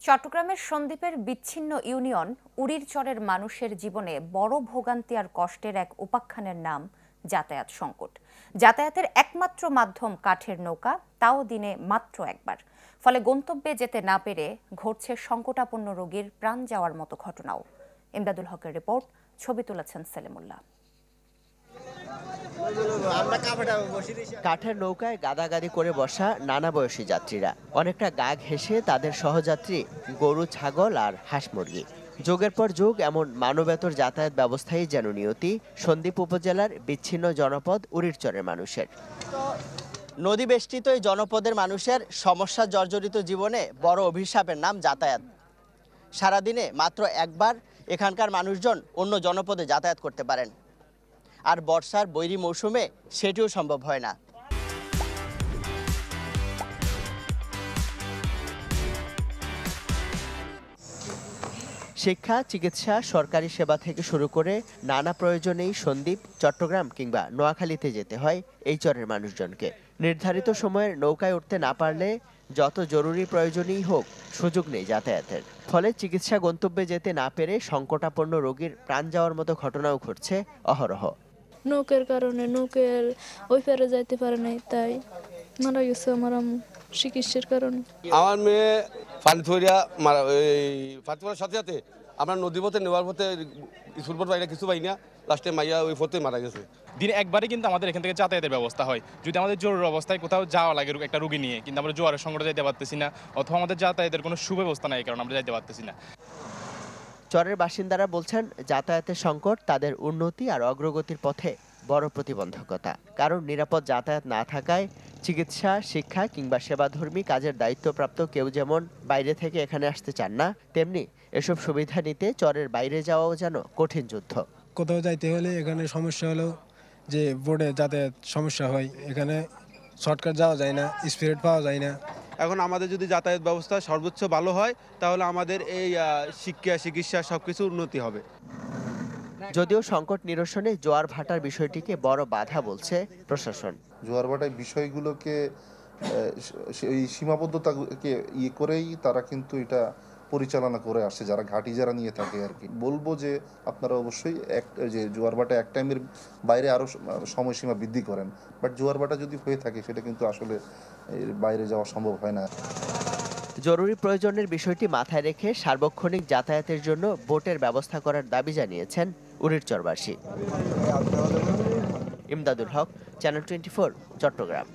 চট্টগ্রামের সন্দ্বীপের বিচ্ছিন্ন ইউনিয়ন উড়িরচরের মানুষের জীবনে বড় ভোগান্তি আর কষ্টের এক উপাখ্যানের নাম যাতায়াত সংকট। যাতায়াতের একমাত্র মাধ্যম কাঠের নৌকা, তাও দিনে মাত্র একবার। ফলে গন্তব্যে যেতে না পেরে ঘটছে সংকটাপন্ন রোগীর প্রাণ যাওয়ার মতো ঘটনাও। ইমদাদুল হকের রিপোর্ট, ছবি তুলেছেন সেলিমুল্লাহ। কাঠের নৌকায় গাদাগাদি করে বসা নানা বয়সী যাত্রীরা, অনেকটা গা ঘেঁষে তাদের সহযাত্রী গরু, ছাগল আর হাঁস মুরগি। যুগের পর যুগ এমন মানবেতর যাতায়াত ব্যবস্থাই যেন নিয়তি সন্দ্বীপ উপজেলার বিচ্ছিন্ন জনপদ উড়িরচরের মানুষের। নদী বেষ্টিত এই জনপদের মানুষের সমস্যা জর্জরিত জীবনে বড় অভিশাপের নাম যাতায়াত। সারাদিনে মাত্র একবার এখানকার মানুষজন অন্য জনপদে যাতায়াত করতে পারেন, আর বর্ষার বৈরী মৌসুমে সেটিও সম্ভব হয় না। শিক্ষা, চিকিৎসা, সরকারি সেবা থেকে শুরু করে নানা প্রয়োজনেই সন্দ্বীপ, চট্টগ্রাম কিংবা নোয়াখালীতে যেতে হয় এই চরের মানুষজনকে। নির্ধারিত সময়ের নৌকায় উঠতে না পারলে যত জরুরি প্রয়োজনই হোক, সুযোগ নেই যাতায়াতের। ফলে চিকিৎসা গন্তব্যে যেতে না পেরে সংকটাপন্ন রোগীর প্রাণ যাওয়ার মতো ঘটনাও ঘটছে অহরহ। নৌকের কারণে নৌকের ওই পারে যাইতে পারে নাই, তাই মারা গেছে আমার আম্মু চিকিৎসার কারণে। আমার মেয়ে ফাতিমার সাথে সাথে আমরা নদীপথে নেওয়ার পথে স্কুল পথ পাই না, কিছু পাই না, লাস্টে মাইয়া ওই পথে মারা গেছে। দিনে একবারই কিন্তু আমাদের এখান থেকে যাতায়াতের ব্যবস্থা হয়। যদি আমাদের জরুরি অবস্থায় কোথাও যাওয়া লাগে একটা রোগী নিয়ে, কিন্তু আমরা জোয়ারের সংকটে যাইতে পারতেছি না, অথবা আমাদের যাতায়াতের কোনো সুব্যবস্থা নাই, কারণ আমরা যাইতে পারতেছি না। চরের বাসিন্দারা বলছেন, যাতায়াতের সংকট তাদের উন্নতি আর অগ্রগতির পথে বড় প্রতিবন্ধকতা। কারণ নিরাপদ যাতায়াত না থাকায় চিকিৎসা, শিক্ষা কিংবা সেবাধর্মী কাজের দায়িত্বপ্রাপ্ত কেউ যেমন বাইরে থেকে এখানে আসতে চান না, তেমনি এসব সুবিধা নিতে চরের বাইরে যাওয়াও যেন কঠিন যুদ্ধ। কোথাও যাইতে হলে এখানে সমস্যা হলো যে বোর্ডে যাতায়াত সমস্যা হয়, এখানে শর্টকাট যাওয়া যায় না, স্পিড পাওয়া যায় না। এখন আমাদের যদি যাতায়াত ব্যবস্থা সর্বোচ্চ ভালো হয়, তাহলে আমাদের এই শিক্ষা, চিকিৎসা সবকিছু উন্নতি হবে। যদিও সংকট নিরসনে জোয়ার ভাটার বিষয়টিকে বড় বাধা বলছে প্রশাসন। জোয়ার ভাটার বিষয়গুলোকে এই সীমাবদ্ধতাকে করেই তারা কিন্তু এটা পরিচালনা করে আসছে, যারা ঘাঁটি যারা নিয়ে থাকে আর কি। বলবো যে আপনারা অবশ্যই যে জোয়ার ভাটা এক টাইমের বাইরে আরও সময়সীমা বৃদ্ধি করেন, বাট জোয়ার ভাটা যদি হয়ে থাকে সেটা কিন্তু আসলে বাইরে যাওয়া সম্ভব হয় না। জরুরি প্রয়োজনের বিষয়টি মাথায় রেখে সার্বক্ষণিক যাতায়াতের জন্য বোটের ব্যবস্থা করার দাবি জানিয়েছেন উড়িরচরবাসী। ইমদাদুল হক, চ্যানেল 24, চট্টগ্রাম।